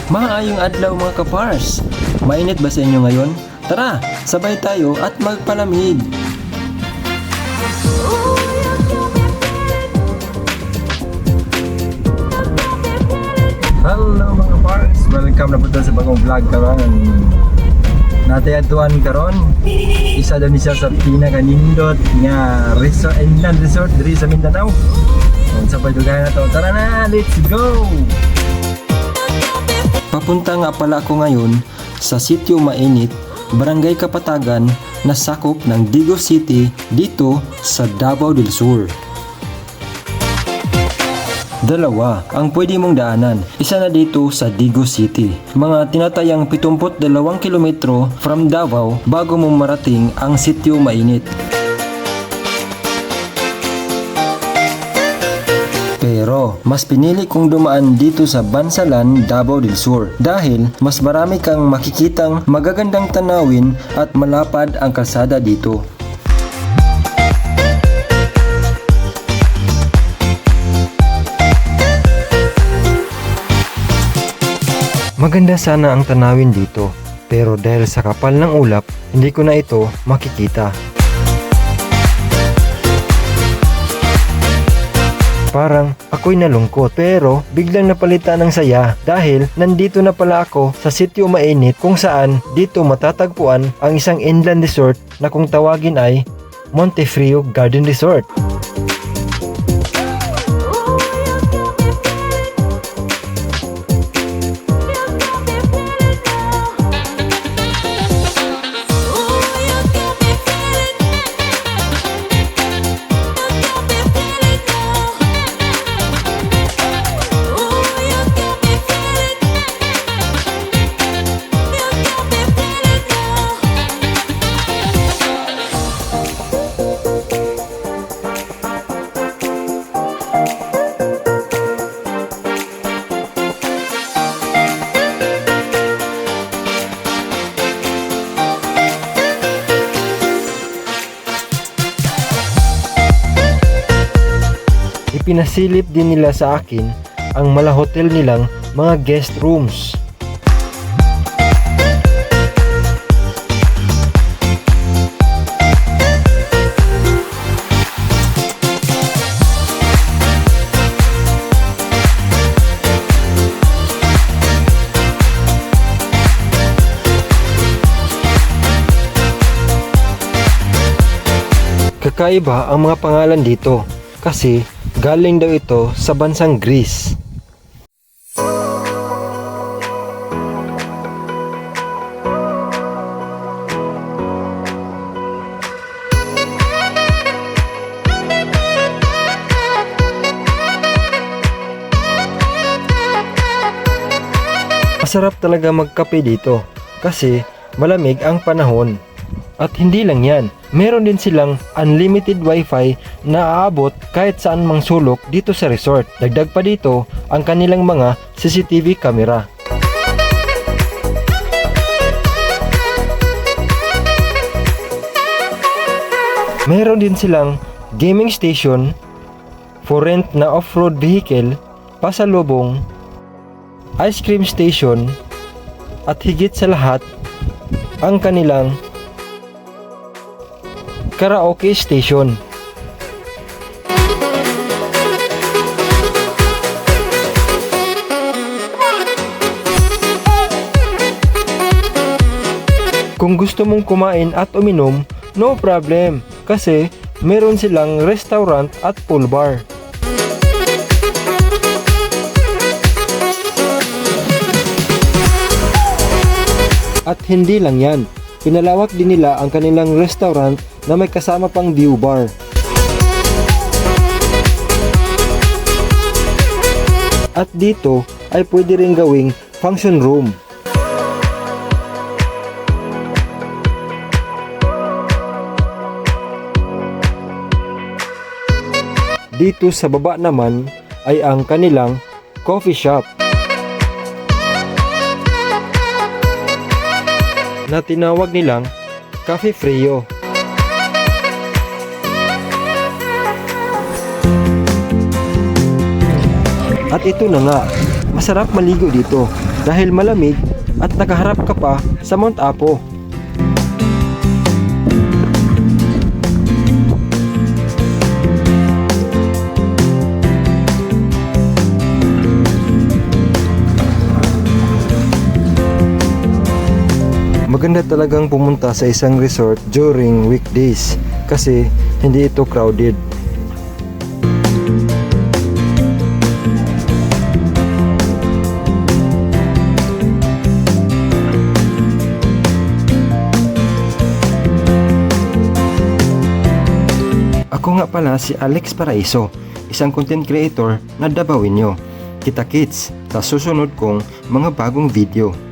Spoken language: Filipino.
Maayong adlaw mga kapars! Mainit ba sa inyo ngayon? Tara, sabay tayo at magpalamig! Hello mga kapars! Welcome na po sa bagong vlog karon. Natayatuan karon. Isa daw ni siya sa pinakanindot nga resort, inland resort diri sa Mindanao. Sabay dugayan na to. Tara na, let's go! Papunta nga pala ako ngayon sa Sitio Mainit, Barangay Kapatagan na sakop ng Digos City dito sa Davao del Sur. Dalawa ang pwede mong daanan. Isa na dito sa Digos City. Mga tinatayang 72 kilometro from Davao bago mo marating ang Sitio Mainit. Pero mas pinili kong dumaan dito sa Bansalan, Davao del Sur dahil mas marami kang makikitang magagandang tanawin at malapad ang kalsada dito. Maganda sana ang tanawin dito, pero dahil sa kapal ng ulap, hindi ko na ito makikita. Parang ako'y nalungkot pero biglang napalitan ng saya dahil nandito na pala ako sa Sitio Mainit kung saan dito matatagpuan ang isang inland resort na kung tawagin ay Montefrio Garden Resort. Pinasilip din nila sa akin ang malahotel nilang mga guest rooms. Kakaiba ang mga pangalan dito kasi galing daw ito sa bansang Greece. Masarap talaga magkape dito kasi malamig ang panahon. At hindi lang yan, meron din silang unlimited wifi na aabot kahit saan mang sulok dito sa resort. Dagdag pa dito ang kanilang mga CCTV camera. Meron din silang gaming station, for rent na off-road vehicle, pasalubong, ice cream station, at higit sa lahat, ang kanilang karaoke station. Kung gusto mong kumain at uminom, no problem kasi meron silang restaurant at pool bar. At hindi lang yan, pinalawak din nila ang kanilang restaurant na may kasama pang view bar. At dito ay pwede rin gawing function room. Dito sa baba naman ay ang kanilang coffee shop na tinawag nilang Cafe Frio. At ito na nga, masarap maligo dito dahil malamig at nakaharap ka pa sa Mount Apo. Maganda talagang pumunta sa isang resort during weekdays kasi hindi ito crowded. Ako nga pala si Alex Paraiso, isang content creator na Davao nyo. Kita-kits sa susunod kong mga bagong video.